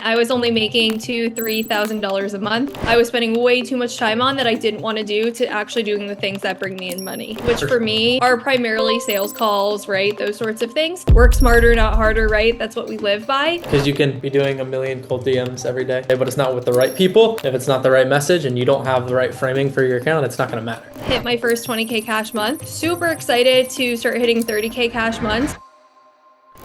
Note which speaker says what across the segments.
Speaker 1: I was only making $2,000–$3,000 a month. I was spending way too much time on that I didn't want to do to actually doing the things that bring me in money, which for me are primarily sales calls, right? Those sorts of things. Work smarter, not harder, right? That's what we live by.
Speaker 2: Because you can be doing a million cold DMs every day, but it's not with the right people. If it's not the right message and you don't have the right framing for your account, it's not going to matter.
Speaker 1: Hit my first 20K cash month. Super excited to start hitting 30K cash months.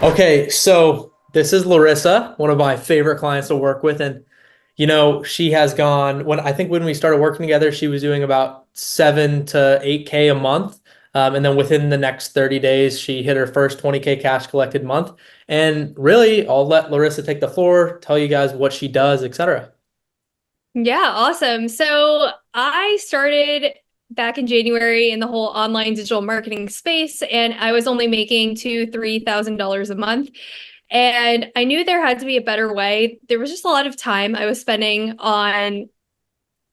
Speaker 2: Okay, so this is Laryssa, one of my favorite clients to work with. And, she has gone, when we started working together, she was doing about 7 to 8K a month. And then within the next 30 days, she hit her first 20K cash collected month. And really, I'll let Laryssa take the floor, tell you guys what she does, etc.
Speaker 1: Yeah, awesome. So I started back in January in the whole online digital marketing space, and I was only making $2,000–$3,000 a month. And I knew there had to be a better way. There was just a lot of time I was spending on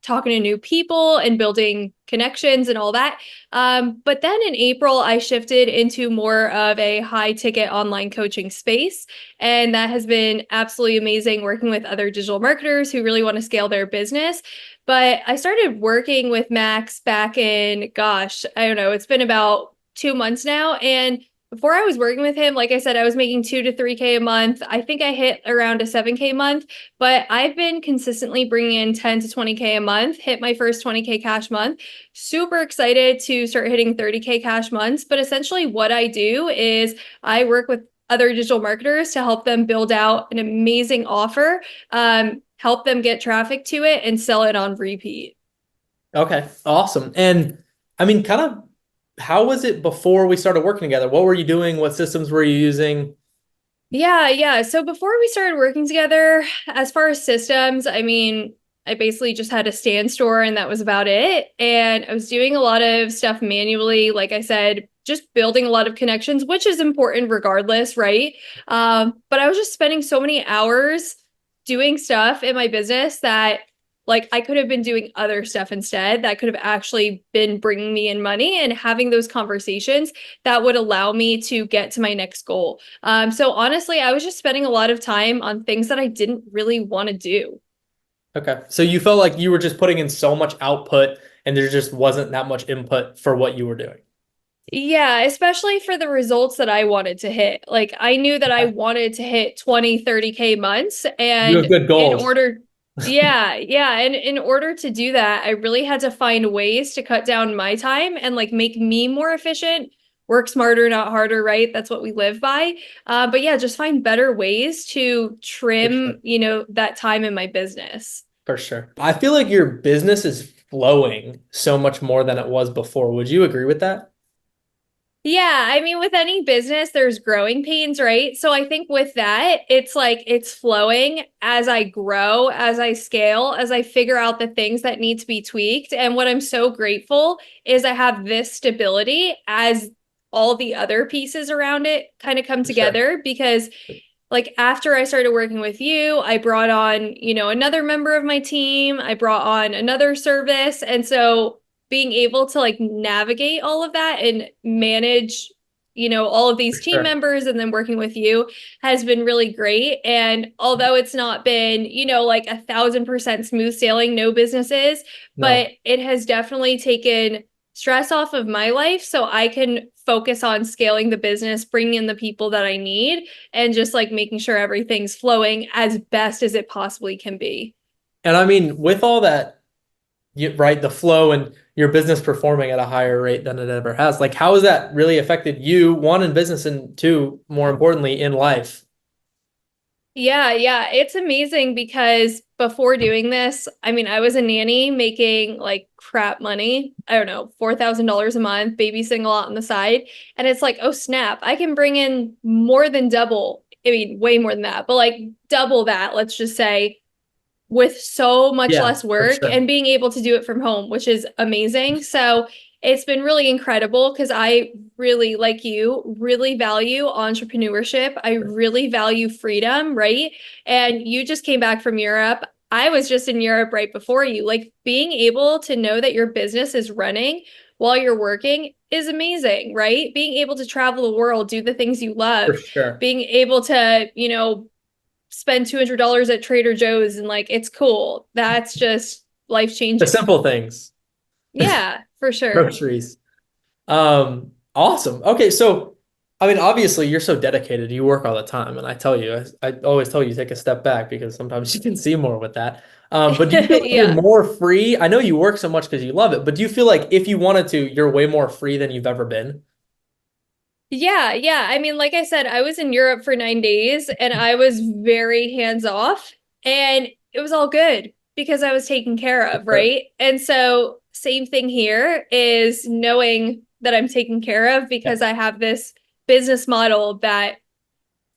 Speaker 1: talking to new people and building connections and all that. But then in April, I shifted into more of a high ticket online coaching space. And that has been absolutely amazing working with other digital marketers who really want to scale their business. But I started working with Max back in, gosh, I don't know, it's been about 2 months now. And before I was working with him, like I said, I was making 2 to 3K a month. I think I hit around a 7K a month, but I've been consistently bringing in 10 to 20K a month, hit my first 20K cash month. Super excited to start hitting 30K cash months. But essentially what I do is I work with other digital marketers to help them build out an amazing offer, help them get traffic to it and sell it on repeat.
Speaker 2: Okay, awesome. And I mean, kind of, how was it before we started working together? What were you doing? What systems were you using?
Speaker 1: Yeah. So before we started working together, as far as systems, I mean, I basically just had a stand store and that was about it. And I was doing a lot of stuff manually, like I said, just building a lot of connections, which is important regardless, right? But I was just spending so many hours doing stuff in my business that like I could have been doing other stuff instead that could have actually been bringing me in money and having those conversations that would allow me to get to my next goal. So honestly, I was just spending a lot of time on things that I didn't really want to do.
Speaker 2: Okay. So you felt like you were just putting in so much output and there just wasn't that much input for what you were doing.
Speaker 1: Yeah, especially for the results that I wanted to hit. Like I knew that I
Speaker 2: Okay.
Speaker 1: wanted to hit 20–30K months
Speaker 2: You
Speaker 1: and
Speaker 2: have good
Speaker 1: in
Speaker 2: goals.
Speaker 1: order yeah, and in order to do that, I really had to find ways to cut down my time and like make me more efficient. Work smarter, not harder, right? That's what we live by. But yeah, just find better ways to
Speaker 2: For sure.
Speaker 1: trim, that time in my business.
Speaker 2: For sure. I feel like your business is flowing so much more than it was before. Would you agree with that?
Speaker 1: Yeah, I mean, with any business, there's growing pains, right? So I think with that, it's like it's flowing as I grow, as I scale, as I figure out the things that need to be tweaked. And what I'm so grateful is I have this stability as all the other pieces around it kind of come
Speaker 2: For sure.
Speaker 1: together because like after I started working with you, I brought on, another member of my team. I brought on another service. And so being able to like navigate all of that and manage, all of
Speaker 2: For
Speaker 1: these team
Speaker 2: sure.
Speaker 1: members and then working with you has been really great. And although it's not been, like 1,000% smooth sailing, no businesses, but
Speaker 2: No.
Speaker 1: it has definitely taken stress off of my life so I can focus on scaling the business, bringing in the people that I need and just like making sure everything's flowing as best as it possibly can be.
Speaker 2: And I mean, with all that, right, the flow and your business performing at a higher rate than it ever has, like how has that really affected you, one, in business, and two, more importantly, in life?
Speaker 1: Yeah, it's amazing because before doing this, I mean, I was a nanny making like crap money. I don't know, $4,000 a month, babysitting a lot on the side. And it's like, oh snap, I can bring in more than double. I mean, way more than that, but like double that, let's just say, with so much
Speaker 2: Yeah,
Speaker 1: less
Speaker 2: for
Speaker 1: work
Speaker 2: sure.
Speaker 1: and being able to do it from home, which is amazing. So it's been really incredible because I really, like you, really value entrepreneurship. I really value freedom, right? And you just came back from Europe. I was just in Europe right before you. Like being able to know that your business is running while you're working is amazing, right? Being able to travel the world, do the things you love,
Speaker 2: For sure.
Speaker 1: being able to, spend $200 at Trader Joe's and like it's cool. That's just life
Speaker 2: The
Speaker 1: changing.
Speaker 2: simple things,
Speaker 1: Yeah, for sure.
Speaker 2: groceries. Awesome. Okay, so I mean, obviously you're so dedicated. You work all the time, and I tell you, I always tell you take a step back because sometimes you can see more with that. But do you feel like you're
Speaker 1: Yeah.
Speaker 2: more free? I know you work so much because you love it, but do you feel like if you wanted to, you're way more free than you've ever been?
Speaker 1: Yeah, yeah. I mean, like I said, I was in Europe for 9 days and I was very hands off and it was all good because I was taken care of,
Speaker 2: Sure.
Speaker 1: right? And so, same thing here is knowing that I'm taken care of
Speaker 2: Yeah,
Speaker 1: because I have this business model that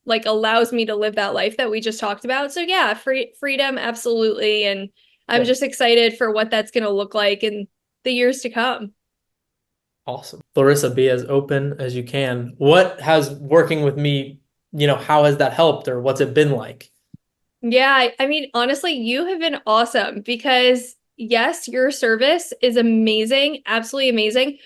Speaker 1: like allows me to live that life that we just talked about. So, yeah, freedom, absolutely. And I'm
Speaker 2: good.
Speaker 1: just excited for what that's going to look like in the years to come.
Speaker 2: Awesome. Laryssa, be as open as you can. What has working with me, how has that helped or what's it been like?
Speaker 1: Yeah, I mean, honestly, you have been awesome because yes, your service is amazing, absolutely amazing.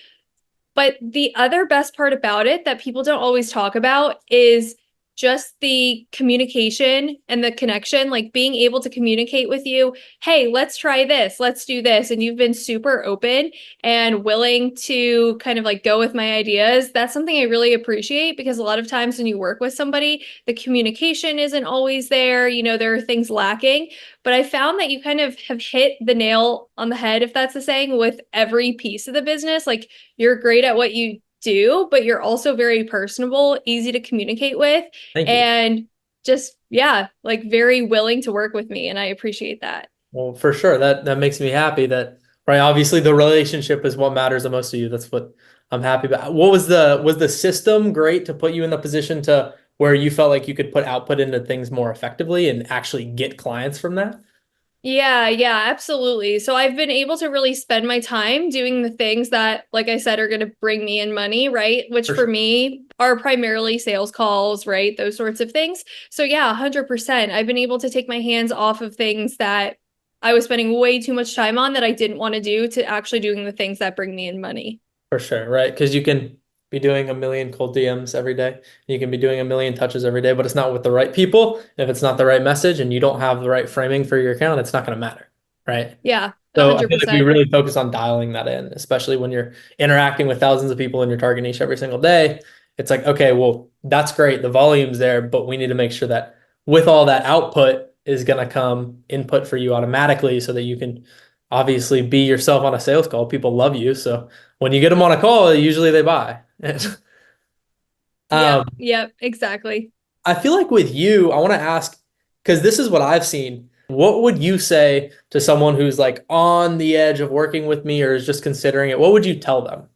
Speaker 1: But the other best part about it that people don't always talk about is just the communication and the connection, like being able to communicate with you. Hey, let's try this, let's do this. And you've been super open and willing to kind of like go with my ideas. That's something I really appreciate because a lot of times when you work with somebody, the communication isn't always there. There are things lacking. But I found that you kind of have hit the nail on the head, if that's the saying, with every piece of the business. Like, you're great at what you do, but you're also very personable, easy to communicate with,
Speaker 2: Thank you.
Speaker 1: and just, yeah, like very willing to work with me. And I appreciate that.
Speaker 2: Well, for sure. That makes me happy that, right, obviously the relationship is what matters the most to you. That's what I'm happy about. What was the system great to put you in the position to where you felt like you could put output into things more effectively and actually get clients from that?
Speaker 1: Yeah, yeah, absolutely. So I've been able to really spend my time doing the things that, like I said, are going to bring me in money, right? Which
Speaker 2: For
Speaker 1: for
Speaker 2: sure.
Speaker 1: me are primarily sales calls, right? Those sorts of things. So yeah, 100%. I've been able to take my hands off of things that I was spending way too much time on that I didn't want to do to actually doing the things that bring me in money.
Speaker 2: For sure, right? Because you can be doing a million cold DMs every day. You can be doing a million touches every day, but it's not with the right people. If it's not the right message and you don't have the right framing for your account, it's not going to matter, right?
Speaker 1: Yeah,
Speaker 2: So I feel like we
Speaker 1: 100%.
Speaker 2: really focus on dialing that in, especially when you're interacting with thousands of people in your target niche every single day. It's like, okay, well, that's great. The volume's there, but we need to make sure that with all that output is going to come input for you automatically so that you can obviously be yourself on a sales call. People love you. So when you get them on a call, usually they buy.
Speaker 1: Yep,
Speaker 2: Um,
Speaker 1: yep, exactly.
Speaker 2: I feel like with you, I want to ask, because this is what I've seen. What would you say to someone who's like on the edge of working with me or is just considering it? What would you tell them?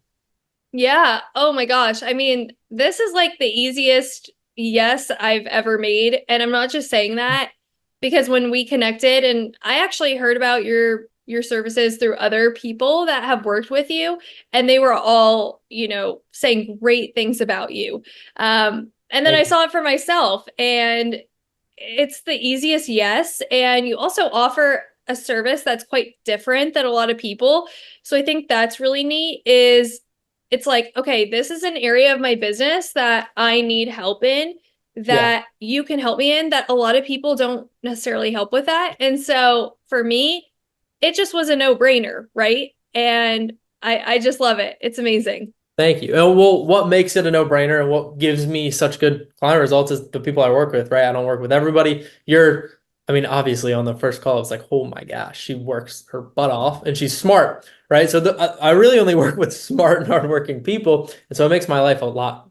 Speaker 1: Yeah. Oh my gosh. I mean, this is like the easiest yes I've ever made. And I'm not just saying that because when we connected and I actually heard about your services through other people that have worked with you and they were all, saying great things about you. And then I
Speaker 2: Thank you.
Speaker 1: saw it for myself and it's the easiest yes. And you also offer a service that's quite different than a lot of people. So I think that's really neat is it's like, okay, this is an area of my business that I need help in
Speaker 2: Yeah,
Speaker 1: that you can help me in that a lot of people don't necessarily help with that. And so for me, it just was a no-brainer, right? And I just love it. It's amazing.
Speaker 2: thank you. Well, what makes it a no-brainer and what gives me such good client results is the people I work with, right? I don't work with everybody. I mean, obviously on the first call, it's like, oh my gosh, she works her butt off and she's smart, right? So I really only work with smart and hardworking people. And so it makes my life a lot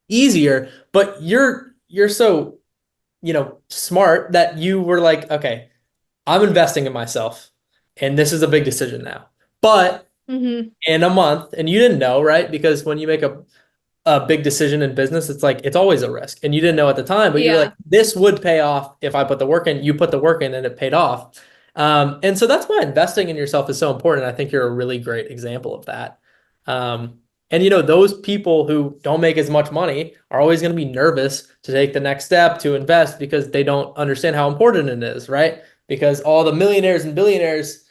Speaker 2: easier. But you're so, smart that you were like, okay, I'm investing in myself and this is a big decision now. But
Speaker 1: Hmm.
Speaker 2: in a month, and you didn't know, right? Because when you make a big decision in business, it's like it's always a risk. And you didn't know at the time, but you're like,
Speaker 1: Yeah.
Speaker 2: this would pay off if I put the work in. You put the work in and it paid off. And so that's why investing in yourself is so important. I think you're a really great example of that. And those people who don't make as much money are always going to be nervous to take the next step to invest because they don't understand how important it is, right? Because all the millionaires and billionaires,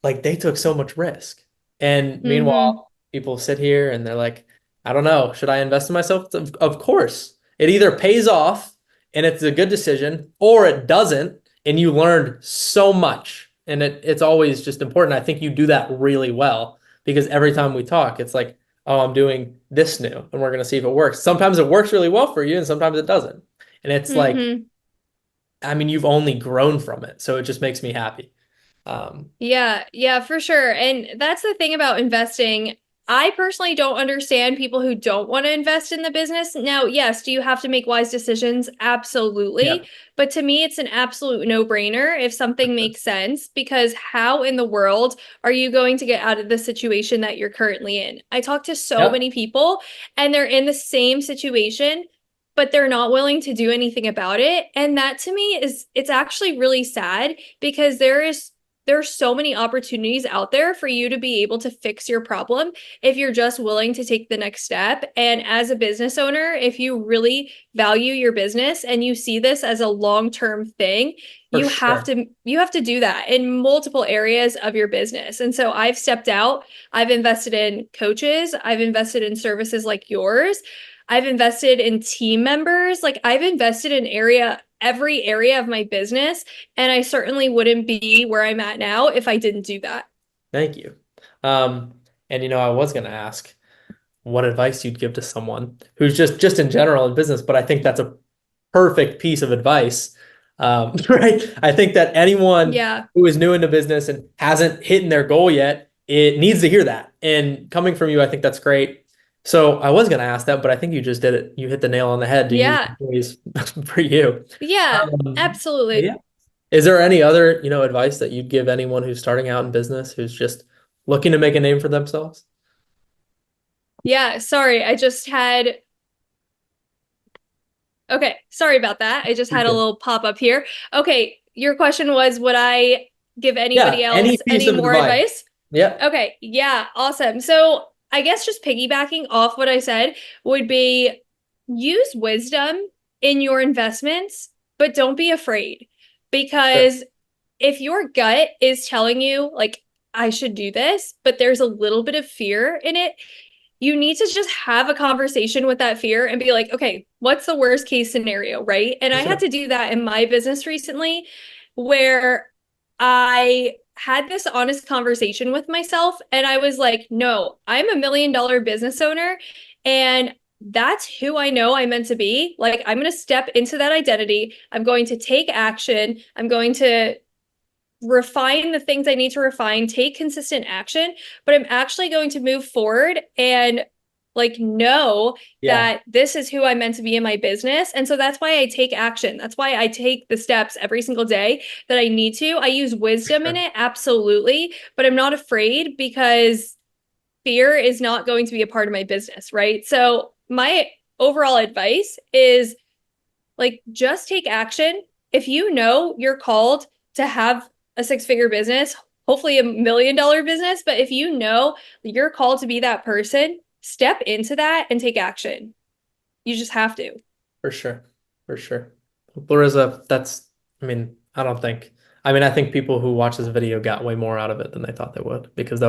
Speaker 2: like they took so much risk. And
Speaker 1: Hmm.
Speaker 2: meanwhile, people sit here and they're like, I don't know, should I invest in myself? Of course. It either pays off and it's a good decision, or it doesn't, and you learned so much. And it's always just important. I think you do that really well because every time we talk, it's like, oh, I'm doing this new, and we're gonna see if it works. Sometimes it works really well for you, and sometimes it doesn't. And it's like,
Speaker 1: Hmm.
Speaker 2: I mean, you've only grown from it, so it just makes me happy. Um,
Speaker 1: Yeah, yeah, for sure. And that's the thing about investing. I personally don't understand people who don't want to invest in the business. Now, yes, do you have to make wise decisions?
Speaker 2: yeah,
Speaker 1: Absolutely. But to me, it's an absolute no-brainer if something makes sense, because how in the world are you going to get out of the situation that you're currently in? I talk to so
Speaker 2: yep,
Speaker 1: many people and they're in the same situation, but they're not willing to do anything about it. And that to me is, it's actually really sad because there's so many opportunities out there for you to be able to fix your problem if you're just willing to take the next step. And as a business owner, if you really value your business and you see this as a long-term thing,
Speaker 2: for
Speaker 1: you have to do that in multiple areas of your business. And so I've stepped out, I've invested in coaches, I've invested in services like yours. I've invested in team members. Like I've invested in every area of my business, and I certainly wouldn't be where I'm at now if I didn't do that.
Speaker 2: Thank you. And I was going to ask what advice you'd give to someone who's just in general in business, but I think that's a perfect piece of advice. Right? I think that anyone
Speaker 1: Yeah.
Speaker 2: who is new into business and hasn't hit their goal yet, it needs to hear that. And coming from you, I think that's great. So I was going to ask that, but I think you just did it. You hit the nail on the head to use
Speaker 1: Yeah.
Speaker 2: the phrase for you.
Speaker 1: Yeah.
Speaker 2: Yeah.
Speaker 1: Absolutely.
Speaker 2: Is there any other, advice that you'd give anyone who's starting out in business who's just looking to make a name for themselves?
Speaker 1: Yeah. Sorry. I just had Okay, sorry about that. I just
Speaker 2: You're
Speaker 1: had a
Speaker 2: good.
Speaker 1: little pop up here. Okay, your question was, would I give anybody
Speaker 2: Yeah, any
Speaker 1: else
Speaker 2: piece
Speaker 1: any
Speaker 2: of
Speaker 1: more
Speaker 2: advice.
Speaker 1: advice?
Speaker 2: Yeah,
Speaker 1: Okay, yeah, awesome. So I guess just piggybacking off what I said would be, use wisdom in your investments, but don't be afraid.
Speaker 2: sure,
Speaker 1: Because if your gut is telling you, like, I should do this, but there's a little bit of fear in it, you need to just have a conversation with that fear and be like, okay, what's the worst case scenario, right? And
Speaker 2: for
Speaker 1: I had
Speaker 2: sure.
Speaker 1: to do that in my business recently where I had this honest conversation with myself and I was like, no, I'm $1 million business owner and that's who I know I'm meant to be. Like, I'm going to step into that identity. I'm going to take action. I'm going to refine the things I need to refine, take consistent action, but I'm actually going to move forward and like know
Speaker 2: Yeah,
Speaker 1: that this is who I'm meant to be in my business. And so that's why I take action. That's why I take the steps every single day that I need to. I use
Speaker 2: for
Speaker 1: wisdom in
Speaker 2: sure.
Speaker 1: it, absolutely, but I'm not afraid because fear is not going to be a part of my business, right? So my overall advice is like, just take action. If you know you're called to have a six-figure business, hopefully $1 million business, but if you know you're called to be that person, step into that and take action. You just have to.
Speaker 2: For sure. For sure. Laryssa, I don't think, I think people who watch this video got way more out of it than they thought they would because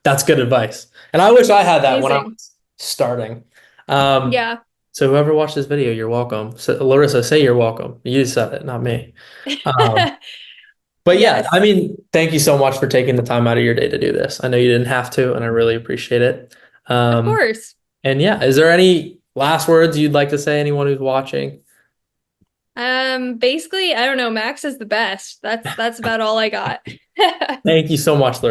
Speaker 2: that's good advice. And I wish I had that when I
Speaker 1: Amazing.
Speaker 2: was starting. Um,
Speaker 1: Yeah.
Speaker 2: so whoever watched this video, you're welcome. So Laryssa, say you're welcome. You said it, not me. Um, but yeah,
Speaker 1: Yes,
Speaker 2: thank you so much for taking the time out of your day to do this. I know you didn't have to, and I really appreciate it.
Speaker 1: of
Speaker 2: Um,
Speaker 1: course.
Speaker 2: and yeah, is there any last words you'd like to say, anyone who's watching?
Speaker 1: Basically, I don't know, Max is the best. That's about all I got.
Speaker 2: Thank you so much, Larry.